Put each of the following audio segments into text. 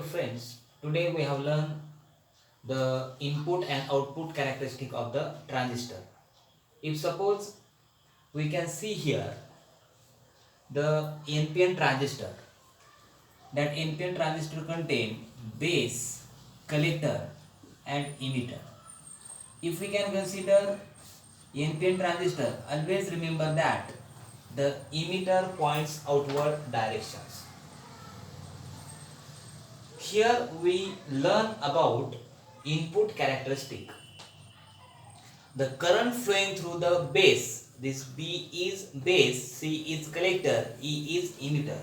Friends, today we have learned the input and output characteristic of the transistor. If suppose we can see here the NPN transistor, that NPN transistor contain base, collector and emitter. If we can consider NPN transistor, always remember that the emitter points outward directions. Here we learn about input characteristic. The current flowing through the base, this B is base, C is collector, E is emitter.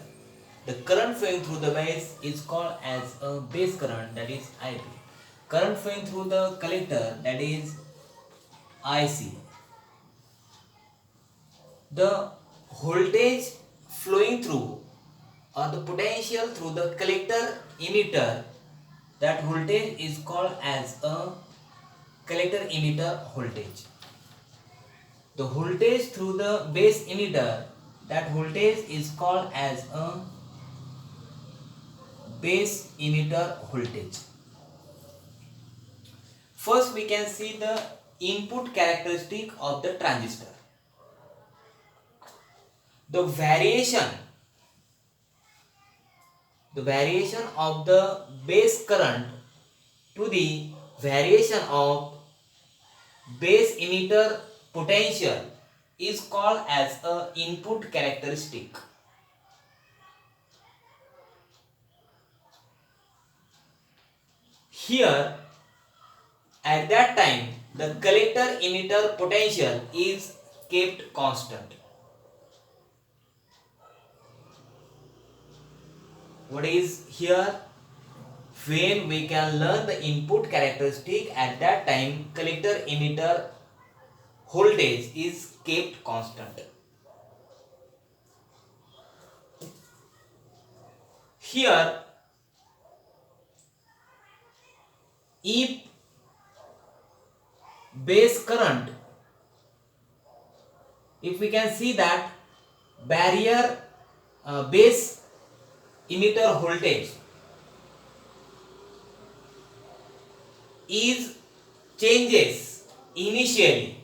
The current flowing through the base is called as a base current, that is IP. Current flowing through the collector, that is IC. The voltage flowing through or the potential through the collector emitter, that voltage is called as a collector emitter voltage. The voltage through the base emitter, that voltage is called as a base emitter voltage. First we can see the input characteristic of the transistor. The variation of the base current to the variation of base emitter potential is called as a input characteristic. Here at that time the collector emitter potential is kept constant. What is here? When we can learn the input characteristic, at that time collector emitter voltage is kept constant. Here if base current, if we can see that barrier base emitter voltage is changes initially,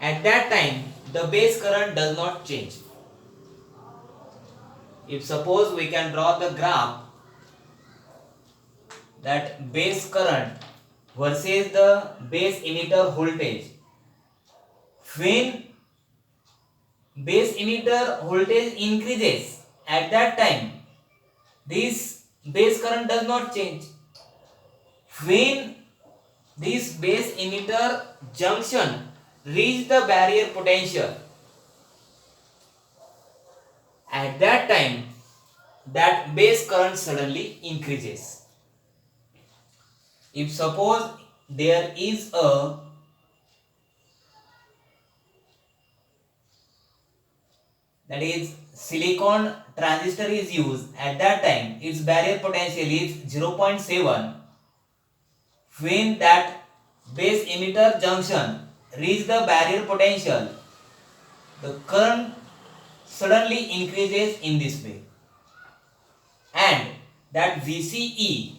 at that time the base current does not change. If suppose we can draw the graph, that base current versus the base emitter voltage, when base emitter voltage increases, at that time this base current does not change. When this base emitter junction reach the barrier potential, at that time that base current suddenly increases. If suppose there is a that is silicon transistor is used, at that time its barrier potential is 0.7. When that base emitter junction reach the barrier potential, the current suddenly increases in this way, and that VCE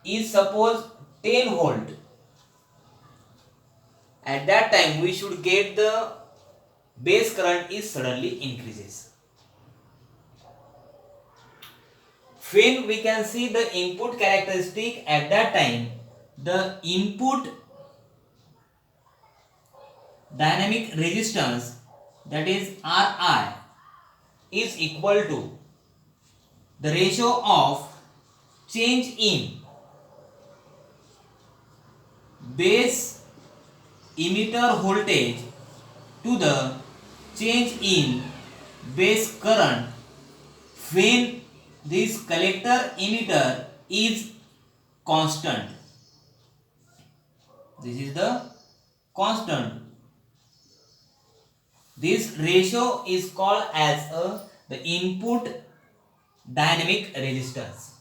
is suppose 10 volt. At that time we should get the base current is suddenly increases. When we can see the input characteristic, at that time the input dynamic resistance, that is Ri, is equal to the ratio of change in base emitter voltage to the change in base current when this collector emitter is constant. This is the constant. This ratio is called as the input dynamic resistance.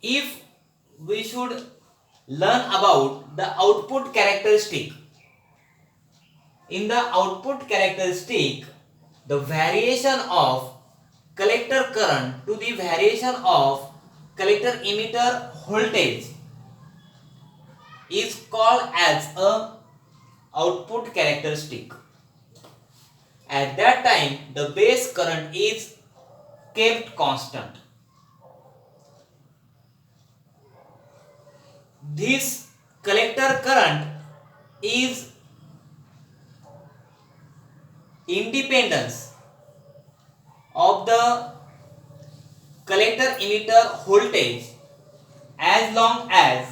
If we should learn about the output characteristic, in the output characteristic the variation of collector current to the variation of collector emitter voltage is called as a output characteristic. At that time, the base current is kept constant. This collector current is independence of the collector emitter voltage as long as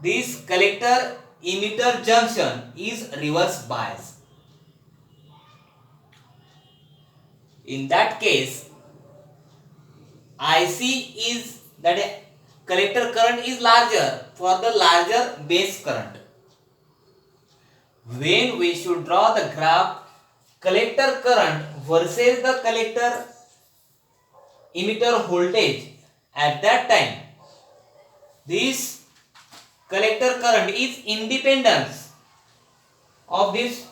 this collector emitter junction is reverse bias. In that case, IC is that collector current is larger for the larger base current. When we should draw the graph collector current versus the collector emitter voltage, at that time this collector current is independence of this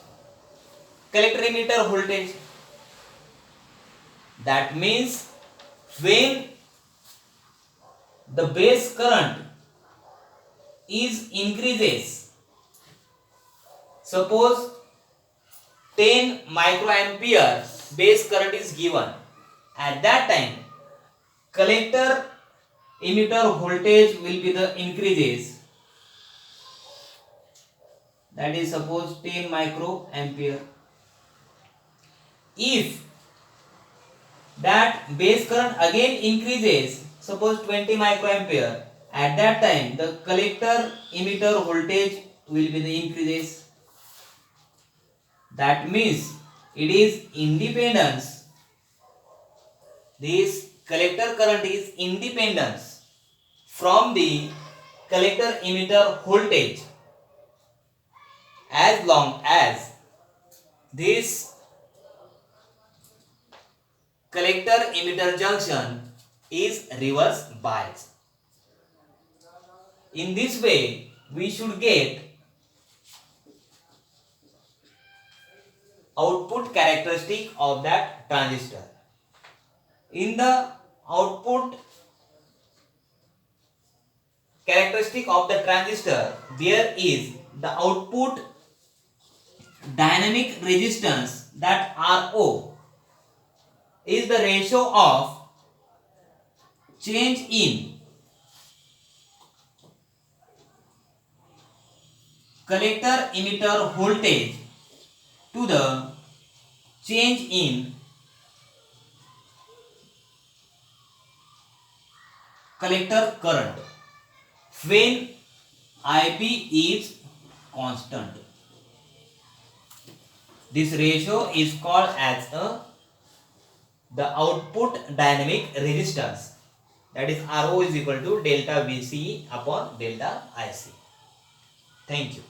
collector emitter voltage. That means when the base current is increases, suppose 10 microampere base current is given, at that time collector emitter voltage will be the increases, that is suppose 10 microampere. If that base current again increases, suppose 20 microampere, at that time the collector emitter voltage will be the increases. That means it is independence. This collector current is independence from the collector emitter voltage as long as this collector emitter junction is reverse biased. In this way, we should get output characteristic of that transistor. In the output characteristic of the transistor, there is the output dynamic resistance, that RO is the ratio of change in collector emitter voltage to the change in collector current when IB is constant. This ratio is called as the output dynamic resistance, that is RO is equal to delta VCE upon delta IC. Thank you.